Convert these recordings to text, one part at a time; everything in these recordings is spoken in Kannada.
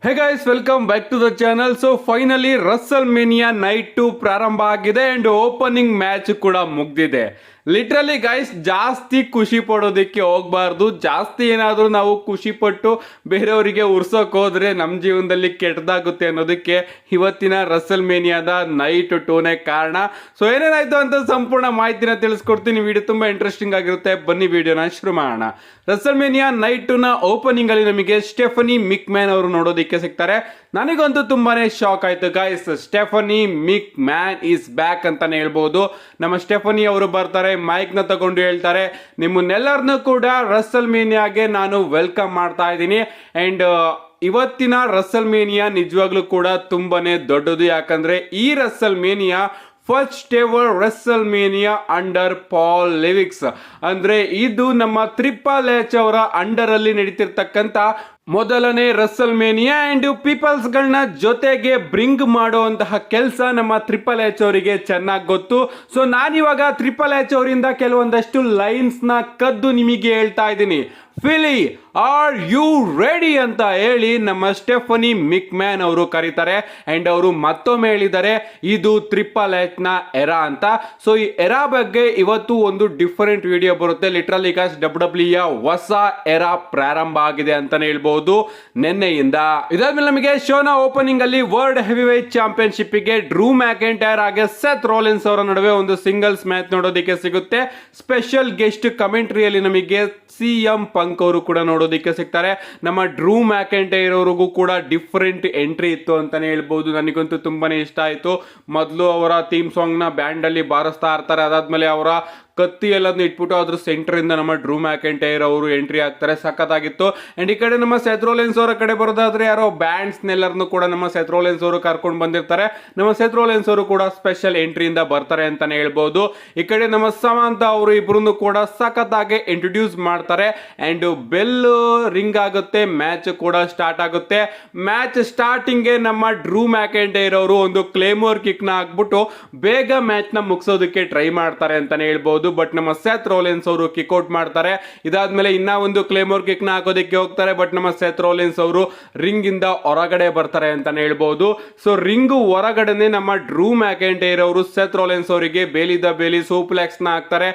Hey guys, welcome back to the channel. So finally WrestleMania night 2 ಪ್ರಾರಂಭ ಆಗಿದೆ ಅಂಡ್ ಓಪನಿಂಗ್ ಮ್ಯಾಚ್ ಕೂಡ ಮುಗ್ದಿದೆ. ಲಿಟ್ರಲಿ ಗೈಸ್, ಜಾಸ್ತಿ ಖುಷಿ ಪಡೋದಕ್ಕೆ ಹೋಗ್ಬಾರ್ದು. ಜಾಸ್ತಿ ಏನಾದರೂ ನಾವು ಖುಷಿ ಪಟ್ಟು ಬೇರೆಯವರಿಗೆ ಉರ್ಸೋಕೆ ಹೋದ್ರೆ ನಮ್ಮ ಜೀವನದಲ್ಲಿ ಕೆಟ್ಟದಾಗುತ್ತೆ ಅನ್ನೋದಕ್ಕೆ ಇವತ್ತಿನ ರಸಲ್ ಮೇನಿಯಾದ ನೈಟ್ 2ನೇ ಕಾರಣ. ಸೊ ಏನೇನಾಯ್ತು ಅಂತ ಸಂಪೂರ್ಣ ಮಾಹಿತಿನ ತಿಳಿಸ್ಕೊಡ್ತೀನಿ. ವಿಡಿಯೋ ತುಂಬಾ ಇಂಟ್ರೆಸ್ಟಿಂಗ್ ಆಗಿರುತ್ತೆ. ಬನ್ನಿ ವಿಡಿಯೋನ ಶುರು ಮಾಡೋಣ. ರಸಲ್ ಮೇನಿಯಾ ನೈಟ್ 2ನ ಓಪನಿಂಗ್ ಅಲ್ಲಿ ನಮಗೆ ಸ್ಟೆಫನಿ ಮಿಕ್ಮ್ಯಾನ್ ಅವರು ನೋಡೋದಕ್ಕೆ ಸಿಗ್ತಾರೆ. ನನಗಂತೂ ತುಂಬಾನೇ ಶಾಕ್ ಆಯ್ತು ಗೈಸ್. ಸ್ಟೆಫನಿ ಮಿಕ್ಮ್ಯಾನ್ ಈಸ್ ಬ್ಯಾಕ್ ಅಂತಾನೆ ಹೇಳ್ಬೋದು. ನಮ್ಮ ಸ್ಟೆಫನಿ ಅವರು ಬರ್ತಾರೆ, ಮೈಕ್ ನ ತಗೊಂಡು ಹೇಳ್ತಾರೆ, ನಿಮ್ಮನ್ನೆಲ್ಲರನ್ನೂ ಕೂಡ ರಸಲ್ ಮೇನಿಯಾಗೆ ನಾನು ವೆಲ್ಕಮ್ ಮಾಡ್ತಾ ಇದ್ದೀನಿ. ಅಂಡ್ ಇವತ್ತಿನ ರಸಲ್ ಮೇನಿಯಾ ನಿಜವಾಗ್ಲೂ ಕೂಡ ತುಂಬಾನೇ ದೊಡ್ಡದು. ಯಾಕಂದ್ರೆ ಈ WrestleMania first ever WrestleMania under Paul ಲಿವಿಕ್ಸ್. ಅಂದ್ರೆ ಇದು ನಮ್ಮ ಟ್ರಿಪಲ್ ಎಚ್ ಅವರ ಅಂಡರ್ ಅಲ್ಲಿ ನಡೀತಿರ್ತಕ್ಕಂಥ ಮೊದಲನೇ ರಸಲ್ ಮೇನಿಯಾ. ಅಂಡ್ ಪೀಪಲ್ಸ್ ಗಳನ್ನ ಜೊತೆಗೆ ಬ್ರಿಂಗ್ ಮಾಡುವಂತಹ ಕೆಲಸ ನಮ್ಮ ಟ್ರಿಪಲ್ ಎಚ್ ಅವರಿಗೆ ಚೆನ್ನಾಗಿ ಗೊತ್ತು. ಸೊ ನಾನಿವಾಗ ಟ್ರಿಪಲ್ ಎಚ್ ಅವರಿಂದ ಕೆಲವೊಂದಷ್ಟು ಲೈನ್ಸ್ ನ ಕದ್ದು ನಿಮಗೆ ಹೇಳ್ತಾ ಇದ್ದೀನಿ. ಫಿಲಿ, ಆರ್ ಯು ರೆಡಿ ಅಂತ ಹೇಳಿ ನಮ್ಮ ಸ್ಟೆಫನಿ ಮಿಕ್ಮ್ಯಾನ್ ಅವರು ಕರೀತಾರೆ. ಅಂಡ್ ಅವರು ಮತ್ತೊಮ್ಮೆ ಹೇಳಿದ್ದಾರೆ, ಇದು ಟ್ರಿಪಲ್ ಎಚ್ ನ ಎರಾ ಅಂತ. ಸೊ ಈ ಎರಾ ಬಗ್ಗೆ ಇವತ್ತು ಒಂದು ಡಿಫರೆಂಟ್ ವಿಡಿಯೋ ಬರುತ್ತೆ. ಲಿಟ್ರಲಿ ಡಬ್ಲ್ಯೂ ಹೊಸ ಎರಾ ಪ್ರಾರಂಭ ಆಗಿದೆ ಅಂತಾನೆ ಹೇಳ್ಬಹುದು ನಿನ್ನೆಯಿಂದ. ಇದಾದ್ಮೇಲೆ ನಮಗೆ ಶೋನ ಓಪನಿಂಗ್ ಅಲ್ಲಿ ವರ್ಲ್ಡ್ ಹೆವಿವೇಟ್ ಚಾಂಪಿಯನ್ಶಿಪ್ ಗೆ ಡ್ರೂ ಮ್ಯಾಕೆಂಟೈರ್ ಹಾಗೆ ಸೆತ್ ರೋಲಿನ್ಸ್ ಅವರ ನಡುವೆ ಒಂದು ಸಿಂಗಲ್ಸ್ ಮ್ಯಾಚ್ ನೋಡೋದಕ್ಕೆ ಸಿಗುತ್ತೆ. ಸ್ಪೆಷಲ್ ಗೆಸ್ಟ್ ಕಮೆಂಟ್ರಿಯಲ್ಲಿ ನಮಗೆ CM ಪಂಕ್ ಅವರು ಕೂಡ ನೋಡೋದಕ್ಕೆ ಸಿಗ್ತಾರೆ. ನಮ್ಮ ಡ್ರೂ ಮ್ಯಾಕೆಂಟೈರ್ ಅವ್ರಿಗೂ ಕೂಡ ಡಿಫರೆಂಟ್ ಎಂಟ್ರಿ ಇತ್ತು ಅಂತಾನೆ ಹೇಳ್ಬಹುದು. ನನಗಂತೂ ತುಂಬಾನೇ ಇಷ್ಟ ಆಯ್ತು. ಮೊದಲು ಅವರ ಥೀಮ್ ಸಾಂಗ್ ನ ಬ್ಯಾಂಡ್ ಅಲ್ಲಿ ಬಾರಿಸ್ತಾ ಇರ್ತಾರೆ. ಅದಾದ್ಮೇಲೆ ಅವರ ಕತ್ತಿ ಎಲ್ಲದನ್ನ ಇಟ್ಬಿಟ್ಟು ಅದ್ರ ಸೆಂಟರ್ ಇಂದ ನಮ್ಮ ಡ್ರೂ ಮ್ಯಾಕೆಂಟೈರ್ ಅವರು ಎಂಟ್ರಿ ಆಗ್ತಾರೆ. ಸಖತ್ತಾಗಿತ್ತು. ಅಂಡ್ ಈ ಕಡೆ ನಮ್ಮ ಸೆತ್ ರೋಲಿನ್ಸ್ ಅವರ ಕಡೆ ಬರೋದಾದ್ರೆ ಯಾರೋ ಬ್ಯಾಂಡ್ಸ್ ನೆಲ್ಲರನ್ನು ಕೂಡ ನಮ್ಮ ಸೆತ್ ರೋಲಿನ್ಸ್ ಅವರು ಕರ್ಕೊಂಡು ಬಂದಿರ್ತಾರೆ. ನಮ್ಮ ಸೆತ್ ರೋಲಿನ್ಸ್ ಅವರು ಕೂಡ ಸ್ಪೆಷಲ್ ಎಂಟ್ರಿಯಿಂದ ಬರ್ತಾರೆ ಅಂತಾನೆ ಹೇಳ್ಬಹುದು. ಈ ಕಡೆ ನಮ್ಮ ಸಮಾಂತ ಅವರು ಇಬ್ರು ಕೂಡ ಸಖತ್ತಾಗಿ ಇಂಟ್ರೊಡ್ಯೂಸ್ ಮಾಡ್ತಾರೆ. ಅಂಡ್ ಬೆಲ್ ರಿಂಗ್ ಆಗುತ್ತೆ, ಮ್ಯಾಚ್ ಕೂಡ ಸ್ಟಾರ್ಟ್ ಆಗುತ್ತೆ. ಮ್ಯಾಚ್ ಸ್ಟಾರ್ಟಿಂಗ್ ನಮ್ಮ ಡ್ರೂ ಮ್ಯಾಕೆಂಟೈರ್ ಅವರು ಒಂದು ಕ್ಲೇಮೋರ್ ಕಿಕ್ ನ ಹಾಕ್ಬಿಟ್ಟು ಬೇಗ ಮ್ಯಾಚ್ ನ ಮುಗಿಸೋದಕ್ಕೆ ಟ್ರೈ ಮಾಡ್ತಾರೆ ಅಂತಾನೆ ಹೇಳ್ಬಹುದು. ಬಟ್ ನಮ್ಮ ಸೆತ್ ರೋಲಿನ್ಸ್ ಅವರು ಕಿಕ್ಔಟ್ ಮಾಡ್ತಾರೆ. ಇದಾದ್ಮೇಲೆ ಇನ್ನ ಒಂದು ಕ್ಲೇಮೋರ್ ಕಿಕ್ ನ ಹಾಕೋದಕ್ಕೆ ಹೋಗ್ತಾರೆ. ಬಟ್ ನಮ್ಮ ಸೆತ್ ರೋಲಿನ್ಸ್ ಅವರು ರಿಂಗ್ ಇಂದ ಹೊರಗಡೆ ಬರ್ತಾರೆ ಅಂತಾನೆ ಹೇಳ್ಬಹುದು. ಸೊ ರಿಂಗ್ ಹೊರಗಡೆನೆ ನಮ್ಮ ಡ್ರೂ ಮ್ಯಾಕೆಂಟೈರ್ ಅವರು ಸೆತ್ ರೋಲಿನ್ಸ್ ಅವರಿಗೆ ಬೇಲಿದ ಬೇಲಿ ಸೂಪ್ಲೆಕ್ಸ್ ನ ಹಾಕ್ತಾರೆ.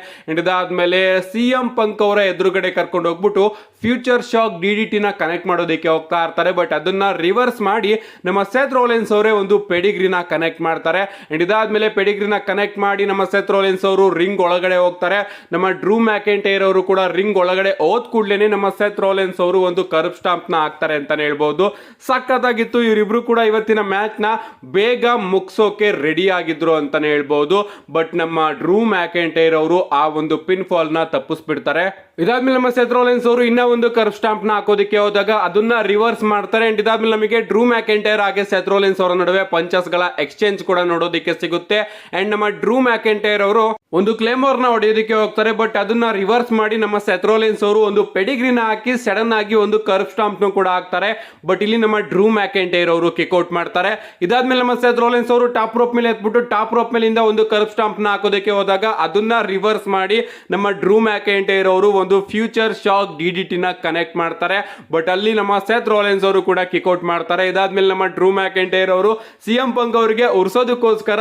ಇದಾದ್ಮೇಲೆ CM ಪಂಕ್ ಅವರ ಎದುರುಗಡೆ ಕರ್ಕೊಂಡು ಹೋಗ್ಬಿಟ್ಟು ಫ್ಯೂಚರ್ ಶಾಕ್ DDT ನ ಕನೆಕ್ಟ್ ಮಾಡೋದಕ್ಕೆ ಹೋಗ್ತಾ ಇರ್ತಾರೆ. ಬಟ್ ಅದನ್ನ ರಿವರ್ಸ್ ಮಾಡಿ ನಮ್ಮ ಸೆತ್ ರೋಲಿನ್ಸ್ ಅವರೇ ಒಂದು ಪೆಡಿಗ್ರಿನ ಕನೆಕ್ಟ್ ಮಾಡ್ತಾರೆ. ಇದಾದ್ಮೇಲೆ ಪೆಡಿಗ್ರಿನ ಕನೆಕ್ಟ್ ಮಾಡಿ ನಮ್ಮ ಸೆತ್ ರೋಲಿನ್ಸ್ ಅವರು ರಿಂಗ್ ಒಳಗಡೆ ಹೋಗ್ತಾರೆ. ನಮ್ಮ ಡ್ರೂ ಮ್ಯಾಕೆಂಟೈರ್ ಅವರು ಕೂಡ ರಿಂಗ್ ಒಳಗಡೆ ಹೋದ್ ಕೂಡಲೇ ನಮ್ಮ ಸೆತ್ ರೋಲಿನ್ಸ್ ಅವರು ಒಂದು ಕರ್ಬ್ ಸ್ಟಾಂಪ್ ನ ಹಾಕ್ತಾರೆ ಅಂತಾನೆ ಹೇಳ್ಬಹುದು. ಸಖತ್ತಾಗಿತ್ತು. ಇವರಿಬ್ರು ಕೂಡ ಇವತ್ತಿನ ಮ್ಯಾಚ್ ನ ಬೇಗ ಮುಗಿಸೋಕೆ ರೆಡಿ ಆಗಿದ್ರು ಅಂತಾನೆ ಹೇಳ್ಬಹುದು. ಬಟ್ ನಮ್ಮ ಡ್ರೂ ಮ್ಯಾಕೆಂಟೈರ್ ಅವರು ಆ ಒಂದು ಪಿನ್ ಫಾಲ್ ನ ತಪ್ಪಿಸ್ಬಿಡ್ತಾರೆ. ಇದಾದ್ಮೇಲೆ ನಮ್ಮ ಸೆತ್ ರೋಲಿನ್ಸ್ ಅವರು ಇನ್ನ ಒಂದು ಕರ್ಬ್ ಸ್ಟಾಂಪ್ ನ ಹಾಕೋದಕ್ಕೆ ಹೋದಾಗ ಅದನ್ನ ರಿವರ್ಸ್ ಮಾಡ್ತಾರೆ. ಅಂಡ್ ಇದಾದ್ಮೇಲೆ ನಮಗೆ ಡ್ರೂ ಮ್ಯಾಕೆಂಟೈರ್ ಹಾಗೆ ಸೆತ್ ರೋಲಿನ್ಸ್ ಅವರ ನಡುವೆ ಪಂಚಸ್ ಗಳ ಎಕ್ಸ್ಚೇಂಜ್ ಕೂಡ ನೋಡೋದಕ್ಕೆ ಸಿಗುತ್ತೆ. ಅಂಡ್ ನಮ್ಮ ಡ್ರೂ ಮ್ಯಾಕೆಂಟೈರ್ ಅವರು ಒಂದು ಕ್ಲೇಮೋರ್ ನ ಹೊಡೆಯೋದಕ್ಕೆ ಹೋಗ್ತಾರೆ. ಬಟ್ ಅದನ್ನ ರಿವರ್ಸ್ ಮಾಡಿ ನಮ್ಮ ಸೆತ್ ರೋಲಿನ್ಸ್ ಅವರು ಒಂದು ಪೆಡಿಗ್ರಿನ ಹಾಕಿ ಸಡನ್ ಆಗಿ ಒಂದು ಕರ್ಬ್ ಸ್ಟಾಂಪ್ ನ ಕೂಡ ಹಾಕ್ತಾರೆ. ಬಟ್ ಇಲ್ಲಿ ನಮ್ಮ ಡ್ರೂ ಮ್ಯಾಕೆಂಟೈರ್ ಅವರು ಕಿಕ್ಔಟ್ ಮಾಡ್ತಾರೆ. ಇದಾದ್ಮೇಲೆ ನಮ್ಮ ಸೆತ್ ರೋಲಿನ್ಸ್ ಅವರು ಟಾಪ್ ರೋಪ್ ಮೇಲೆ ಎತ್ಬಿಟ್ಟು ಟಾಪ್ ರೋಪ್ ಮೇಲಿಂದ ಒಂದು ಕರ್ಬ್ ಸ್ಟಾಂಪ್ ನ ಹಾಕೋದಕ್ಕೆ ಹೋದಾಗ ಅದನ್ನ ರಿವರ್ಸ್ ಮಾಡಿ ನಮ್ಮ ಡ್ರೂ ಮ್ಯಾಕೆಂಟೈರ್ ಅವರು ಒಂದು ಫ್ಯೂಚರ್ ಶಾಕ್ DDT ನ ಕನೆಕ್ಟ್ ಮಾಡ್ತಾರೆ. ಬಟ್ ಅಲ್ಲಿ ನಮ್ಮ ಸೆತ್ ರೋಲಿನ್ಸ್ ಅವರು ಕೂಡ ಕಿಕ್ಔಟ್ ಮಾಡ್ತಾರೆ. ಇದಾದ್ಮೇಲೆ ನಮ್ಮ ಡ್ರೂ ಮ್ಯಾಕೆಂಟೈರ್ ಅವರು CM ಪಂಕ್ ಅವರಿಗೆ ಉರ್ಸೋದಕ್ಕೋಸ್ಕರ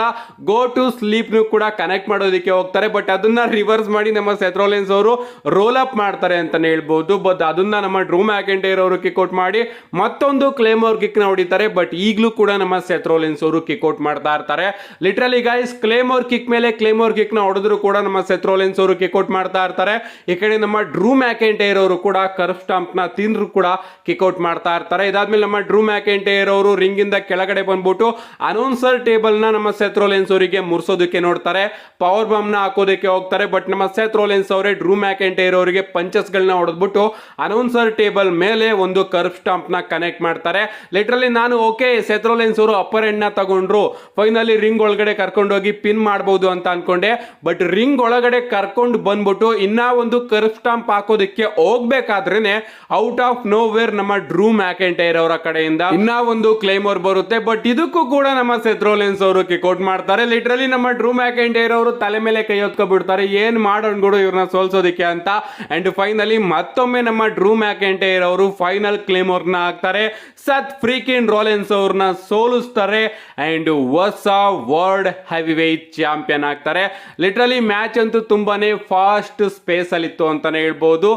ಗೋ ಟು ಸ್ಲೀಪ್ ನು ಕೂಡ ಕನೆಕ್ಟ್ ಮಾಡೋದಕ್ಕೆ ಹೋಗ್ತಾರೆ. ಬಟ್ ಅದನ್ನ ರಿವರ್ಸ್ ಮಾಡಿ ನಮ್ಮ ಸೆತ್ ರೋಲಿನ್ಸ್ ಅವರು ರೋಲ್ ಅಪ್ ಮಾಡ್ತಾರೆ ಅಂತಾನೆ ಹೇಳ್ಬಹುದು. ಬಟ್ ಅದನ್ನ ನಮ್ಮ ಡ್ರೂ ಮ್ಯಾಕೆಂಟೈರ್ ಅವರು ಕಿಕ್ಔಟ್ ಮಾಡಿ ಮತ್ತೊಂದು ಕ್ಲೇಮೋರ್ ಕಿಕ್ ನ ಹೊಡಿತಾರೆ. ಬಟ್ ಈಗಲೂ ಕೂಡ ನಮ್ಮ ಸೆತ್ ರೋಲಿನ್ಸ್ ಅವರು ಕಿಕ್ಔಟ್ ಮಾಡ್ತಾ ಇರ್ತಾರೆ. ಲಿಟ್ರಲಿ ಗೈಸ್, ಕ್ಲೇಮೋರ್ ಕಿಕ್ ಮೇಲೆ ಕ್ಲೇಮೋರ್ ಕಿಕ್ ನ ಹೊಡೆದ್ರು ಕೂಡ ನಮ್ಮ ಸೆತ್ ರೋಲಿನ್ಸ್ ಅವರು ಕಿಕ್ಔಟ್ ಮಾಡ್ತಾ ಇರ್ತಾರೆ. ಈ ಕಡೆ ನಮ್ಮ ಡ್ರೂ ಮ್ಯಾಕೆಂಟೈರ್ ಅವರು ಕೂಡ ಕರ್ಬ್ ಸ್ಟಾಂಪ್ ನ ತಿಂದ್ರು ಕೂಡ ಕಿಕ್ಔಟ್ ಮಾಡ್ತಾ ಇರ್ತಾರೆ. ಇದಾದ್ಮೇಲೆ ನಮ್ಮ ಡ್ರೂ ಮ್ಯಾಕೆಂಟೈರ್ ಅವರು ರಿಂಗ್ ಇಂದ ಕೆಳಗಡೆ ಬಂದ್ಬಿಟ್ಟು ಅನೌನ್ಸರ್ ಟೇಬಲ್ ನ ನಮ್ಮ ಸೆತ್ ರೋಲಿನ್ಸ್ ಅವರಿಗೆ ಮುರ್ಸೋದಕ್ಕೆ ನೋಡ್ತಾರೆ. ಪವರ್ ಬಾಂಬ್ ನ ಹಾಕೋದಕ್ಕೆ ಹೋಗ್ತಾರೆ. ಬಟ್ ನಮ್ಮ ಸೆತ್ ರೋಲಿನ್ಸ್ ಅವರೇ ಡ್ರೂ ಮ್ಯಾಕೆಂಟೈರ್ ಅವರಿಗೆ ಪಂಚಸ್ ಗಳನ್ನ ಹೊಡೆದ್ಬಿಟ್ಟು ಅನೌನ್ಸರ್ ಟೇಬಲ್ ಮೇಲೆ ಒಂದು ಕರ್ಬ್ ಸ್ಟಾಂಪ್ ನ ಕನೆಕ್ಟ್ ಮಾಡ್ತಾರೆ. ಲಿಟ್ರಲಿ ನಾನು ಓಕೆ, ಸೆತ್ ರೋಲಿನ್ಸ್ ಅವರು ಅಪ್ಪರ್ ಎಂಡ್ ನ ತಗೊಂಡ್ರು, ಫೈನಲಿ ರಿಂಗ್ ಒಳಗಡೆ ಕರ್ಕೊಂಡು ಹೋಗಿ ಪಿನ್ ಮಾಡಬಹುದು ಅಂತ ಅನ್ಕೊಂಡೆ. ಬಟ್ ರಿಂಗ್ ಒಳಗಡೆ ಕರ್ಕೊಂಡು ಬಂದ್ಬಿಟ್ಟು ಇನ್ನ ಒಂದು ಕರ್ಬ್ ಸ್ಟಾಂಪ್ ಹಾಕೋದಕ್ಕೆ ಹೋಗ್ಬೇಕಾದ್ರೇನೆ ಔಟ್ ಆಫ್ ನೋ ವೇರ್ ನಮ್ಮ ಡ್ರೂ ಮ್ಯಾಕೆಂಟೈರ್ ಅವರ ಕಡೆಯಿಂದ ಇನ್ನ ಒಂದು ಕ್ಲೇಮೋರ್ ಬರುತ್ತೆ. ಬಟ್ ಇದಕ್ಕೂ ಕೂಡ ನಮ್ಮ ಸೆತ್ ರೋಲಿನ್ಸ್ ಅವರು ಕಿಕ್ಔಟ್ ಮಾಡ್ತಾರೆ. ಲಿಟ್ರಲಿ ನಮ್ಮ ಡ್ರೂ ಮ್ಯಾಕೆಂಟೈರ್ ಅವರು ತಲೆ ಮೇಲೆ ಕೈ ಹೊತ್ಕೊಬಿಡ್ತಾರೆ. ಮಾಡ್ತಾರೆ, ಏನ್ ಮಾಡೋಣ ಇವ್ರನ್ನ ಸೋಲ್ಸೋದಿಕ್ಕೆ ಅಂತ. ಅಂಡ್ ಫೈನಲಿ ಮತ್ತೊಮ್ಮೆ ನಮ್ಮ ಡ್ರೂ ಮ್ಯಾಕೆಂಟೈರ್ ಅವರು ಫೈನಲ್ ಕ್ಲೇಮ್ ಅವ್ರನ್ನ ಹಾಕ್ತಾರೆ. ಸತ್ ಫ್ರೀಕಿನ್ ರೋಲೆನ್ಸ್ ಅವ್ರನ್ನ ಸೋಲಿಸ್ತಾರೆ ಅಂಡ್ ಹೊಸ ವರ್ಲ್ಡ್ ಹೆವಿ ವೇಟ್ ಚಾಂಪಿಯನ್ ಆಗ್ತಾರೆ. ಲಿಟ್ರಲಿ ಮ್ಯಾಚ್ ಅಂತೂ ತುಂಬಾನೇ ಫಾಸ್ಟ್ ಸ್ಪೇಸ್ ಅಲ್ಲಿ ಇತ್ತು ಅಂತಾನೆ ಹೇಳ್ಬೋದು.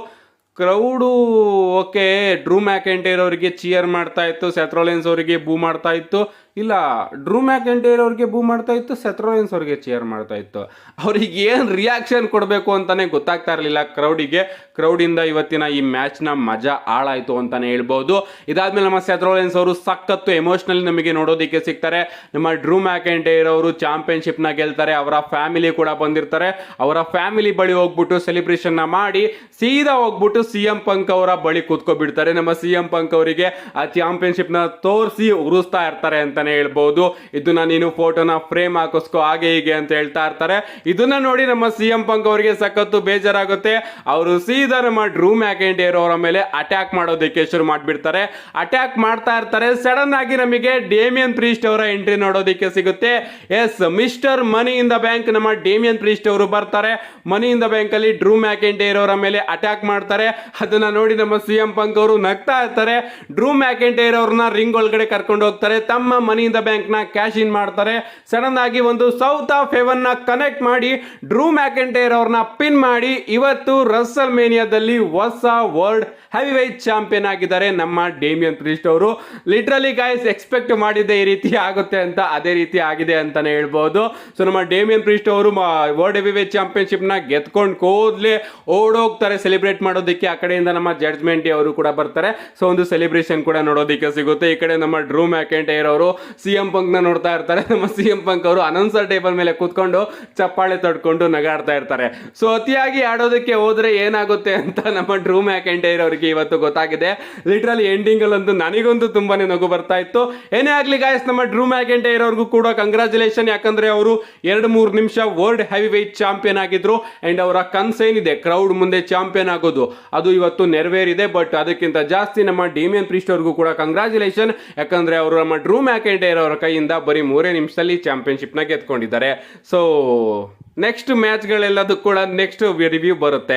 ಕ್ರೌಡು ಓಕೆ ಡ್ರೂ ಮ್ಯಾಕೆಂಟೈರ್ ಅವರಿಗೆ ಚಿಯರ್ ಮಾಡ್ತಾ ಇತ್ತು, ಸೆತ್ ರೋಲೆನ್ಸ್ ಅವರಿಗೆ ಬೂ ಮಾಡ್ತಾ ಇತ್ತು. ಇಲ್ಲ, ಡ್ರೂ ಮ್ಯಾಕೆಂಟೈರ್ ಅವ್ರಿಗೆ ಬೂ ಮಾಡ್ತಾ ಇತ್ತು, ಸೆತ್ ರೋಲೆನ್ಸ್ ಅವ್ರಿಗೆ ಚಿಯರ್ ಮಾಡ್ತಾ ಇತ್ತು. ಅವ್ರಿಗೆ ಏನು ರಿಯಾಕ್ಷನ್ ಕೊಡಬೇಕು ಅಂತಾನೆ ಗೊತ್ತಾಗ್ತಾ ಇರಲಿಲ್ಲ ಕ್ರೌಡಿಂದ ಇವತ್ತಿನ ಈ ಮ್ಯಾಚ್ನ ಮಜಾ ಹಾಳಾಯಿತು ಅಂತಾನೆ ಹೇಳ್ಬೋದು. ಇದಾದ್ಮೇಲೆ ನಮ್ಮ ಸೆತ್ ರೋಲೆನ್ಸ್ ಅವರು ಸಖತ್ತು ಎಮೋಷನಲಿ ನಮಗೆ ನೋಡೋದಕ್ಕೆ ಸಿಗ್ತಾರೆ. ನಮ್ಮ ಡ್ರೂ ಮ್ಯಾಕೆಂಟೈರ್ ಅವರು ಚಾಂಪಿಯನ್ಶಿಪ್ನ ಗೆಲ್ತಾರೆ. ಅವರ ಫ್ಯಾಮಿಲಿ ಕೂಡ ಬಂದಿರ್ತಾರೆ. ಅವರ ಫ್ಯಾಮಿಲಿ ಬಳಿ ಹೋಗ್ಬಿಟ್ಟು ಸೆಲೆಬ್ರೇಷನ್ನ ಮಾಡಿ ಸೀದಾ ಹೋಗ್ಬಿಟ್ಟು CM ಪಂಕ್ ಅವರ ಬಳಿ ಕೂತ್ಕೊಬಿಡ್ತಾರೆ. ನಮ್ಮ CM ಪಂಕ್ ಅವರಿಗೆ ಆ ಚಾಂಪಿಯನ್ಶಿಪ್ನ ತೋರಿಸಿ ಉರಿಸ್ತಾ ಇರ್ತಾರೆ ಅಂತಾನೆ ಹೇಳ್ಬೋದು. ಇದನ್ನ ನೀನು ಫೋಟೋನ ಫ್ರೇಮ್ ಹಾಕಿಸ್ಕೋ ಹಾಗೆ ಹೀಗೆ ಅಂತ ಹೇಳ್ತಾ ಇರ್ತಾರೆ. ಇದನ್ನ ನೋಡಿ ನಮ್ಮ CM ಪಂಕ್ ಅವರಿಗೆ ಸಖತ್ತು ಬೇಜಾರಾಗುತ್ತೆ. ಅವರು ಸೀದಾ ನಮ್ಮ ಡ್ರೂ ಮ್ಯಾಕೆಂಟೈರ್ ಅವರ ಮೇಲೆ ಅಟ್ಯಾಕ್ ಮಾಡೋದಕ್ಕೆ ಶುರು ಮಾಡಿಬಿಡ್ತಾರೆ. ಅಟ್ಯಾಕ್ ಮಾಡ್ತಾ ಇರ್ತಾರೆ. ಸಡನ್ ಆಗಿ ನಮಗೆ ಡೇಮಿಯನ್ ಪ್ರೀಸ್ಟ್ ಅವರ ಎಂಟ್ರಿ ನೋಡೋದಕ್ಕೆ ಸಿಗುತ್ತೆ. Yes, mister money in the bank ನಮ್ಮ ಡೇಮಿಯನ್ ಪ್ರೀಸ್ಟ್ ಅವರು ಬರ್ತಾರೆ. ಮನಿ ಇನ್ ದ ಬ್ಯಾಂಕ್ ಅಲ್ಲಿ ಡ್ರೂ ಮ್ಯಾಕೆಂಟೈರ್ ಅವರ ಮೇಲೆ ಅಟ್ಯಾಕ್ ಮಾಡ್ತಾರೆ. ಅದನ್ನ ನೋಡಿ ನಮ್ಮ CM ಪಂಕ್ ಅವರು ನಗ್ತಾ ಇರ್ತಾರೆ. ಡ್ರೂ ಮ್ಯಾಕೆಂಟೈರ್ ಅವ್ರನ್ನ ರಿಂಗ್ ಒಳಗಡೆ ಕರ್ಕೊಂಡು ಹೋಗ್ತಾರೆ. ತಮ್ಮ ಮನಿ ಇನ್ ದ ಬ್ಯಾಂಕ್ ನ ಕ್ಯಾಶ್ ಇನ್ ಮಾಡ್ತಾರೆ. ಸಡನ್ ಆಗಿ ಒಂದು ಸೌತ್ ಆಫ್ ಹೆವನ್ ನ ಕನೆಕ್ಟ್ ಮಾಡಿ ಡ್ರೂ ಮ್ಯಾಕೆಂಟೈರ್ ಅವ್ರನ್ನ ಪಿನ್ ಮಾಡಿ ಇವತ್ತು ರಸಲ್ ಮೇನಿಯಾದಲ್ಲಿ ಹೊಸ ವರ್ಲ್ಡ್ ಹೆವಿ ವೇಟ್ ಚಾಂಪಿಯನ್ ಆಗಿದ್ದಾರೆ ನಮ್ಮ ಡೇಮಿಯನ್ ಪ್ರೀಸ್ಟ್ ಅವರು. ಲಿಟ್ರಲಿ ಗೈಸ್ ಎಕ್ಸ್ಪೆಕ್ಟ್ ಮಾಡಿದ್ದೆ ಈ ರೀತಿ ಆಗುತ್ತೆ ಅಂತ, ಅದೇ ರೀತಿ ಆಗಿದೆ ಅಂತಾನೆ ಹೇಳ್ಬೋದು. ಸೊ ನಮ್ಮ ಡೇಮಿಯನ್ ಪ್ರೀಸ್ಟ್ ಅವರು ವರ್ಲ್ಡ್ ಹೆವಿ ವೇಟ್ ಚಾಂಪಿಯನ್ಶಿಪ್ ನ ಗೆದ್ಕೊಂಡು ಕೂದಲೇ ಓಡೋಗ್ತಾರೆ ಸೆಲೆಬ್ರೇಟ್ ಮಾಡೋದಕ್ಕೆ. ಆ ಕಡೆಯಿಂದ ನಮ್ಮ ಜಡ್ಜ್ಮೆಂಟ್ ಅವರು ಕೂಡ ಬರ್ತಾರೆ. ಸೊ ಒಂದು ಸೆಲೆಬ್ರೇಷನ್ ಕೂಡ ನೋಡೋದಕ್ಕೆ ಸಿಗುತ್ತೆ. ಈ ಕಡೆ ನಮ್ಮ ಡ್ರೂ ಮ್ಯಾಕೆಂಟೈರ್ ಅವರು CM ಪಂಕ್ ನ ನೋಡ್ತಾ ಇರ್ತಾರೆ. ನಮ್ಮ CM ಪಂಕ್ ಅವರು ಅನೌನ್ಸರ್ ಟೇಬಲ್ ಮೇಲೆ ಕೂತ್ಕೊಂಡು ಚಪ್ಪಾಳೆ ತಡ್ಕೊಂಡು ನಗಾಡ್ತಾ ಇರ್ತಾರೆ. ಸೊ ಅತಿಯಾಗಿ ಆಡೋದಕ್ಕೆ ಹೋದ್ರೆ ಏನಾಗುತ್ತೆ ಅಂತ ನಮ್ಮ ಡ್ರೂ ಮ್ಯಾಕೆಂಟೈರ್ ಅವರಿಗೆ ಇವತ್ತು ಗೊತ್ತಾಗಿದೆ. ಲಿಟ್ರಲಿ ಎಂಡಿಂಗ್ ಅಲ್ಲಂತೂ ನನಗಂತೂ ತುಂಬಾನೇ ನಗು ಬರ್ತಾ ಇತ್ತು. ಏನೇ ಆಗ್ಲಿ ಗಾಯ್ಸ್, ನಮ್ಮ ಡ್ರೂ ಮ್ಯಾಕೆಂಟೈರ್ ಅವ್ರಿಗೂ ಕೂಡ ಕಂಗ್ರಾಚುಲೇಷನ್. ಯಾಕಂದ್ರೆ ಅವರು 2-3 ನಿಮಿಷ ವರ್ಲ್ಡ್ ಹೆವಿ ವೇಟ್ ಚಾಂಪಿಯನ್ ಆಗಿದ್ರು. ಅಂಡ್ ಅವರ ಕನ್ಸೇನಿದೆ ಕ್ರೌಡ್ ಮುಂದೆ ಚಾಂಪಿಯನ್ ಆಗೋದು, ಅದು ಇವತ್ತು ನೆರವೇರಿದೆ. ಬಟ್ ಅದಕ್ಕಿಂತ ಜಾಸ್ತಿ ನಮ್ಮ ಡೇಮಿಯನ್ ಪ್ರೀಸ್ಟ್ ಅವ್ರಿಗೂ ಕೂಡ ಕಂಗ್ರಾಚುಲೇಷನ್. ಯಾಕಂದ್ರೆ ಅವರು ನಮ್ಮ ಡ್ರೂ ಮ್ಯಾಕೆಂಟೈರ್ ಅವರ ಕೈಯಿಂದ ಬರೀ 3 ನಿಮಿಷದಲ್ಲಿ ಚಾಂಪಿಯನ್ಶಿಪ್ ನ ಗೆದ್ಕೊಂಡಿದ್ದಾರೆ. ಸೊ ನೆಕ್ಸ್ಟ್ ಮ್ಯಾಚ್ಗಳೆಲ್ಲದೂ ಕೂಡ ನೆಕ್ಸ್ಟ್ ರಿವ್ಯೂ ಬರುತ್ತೆ.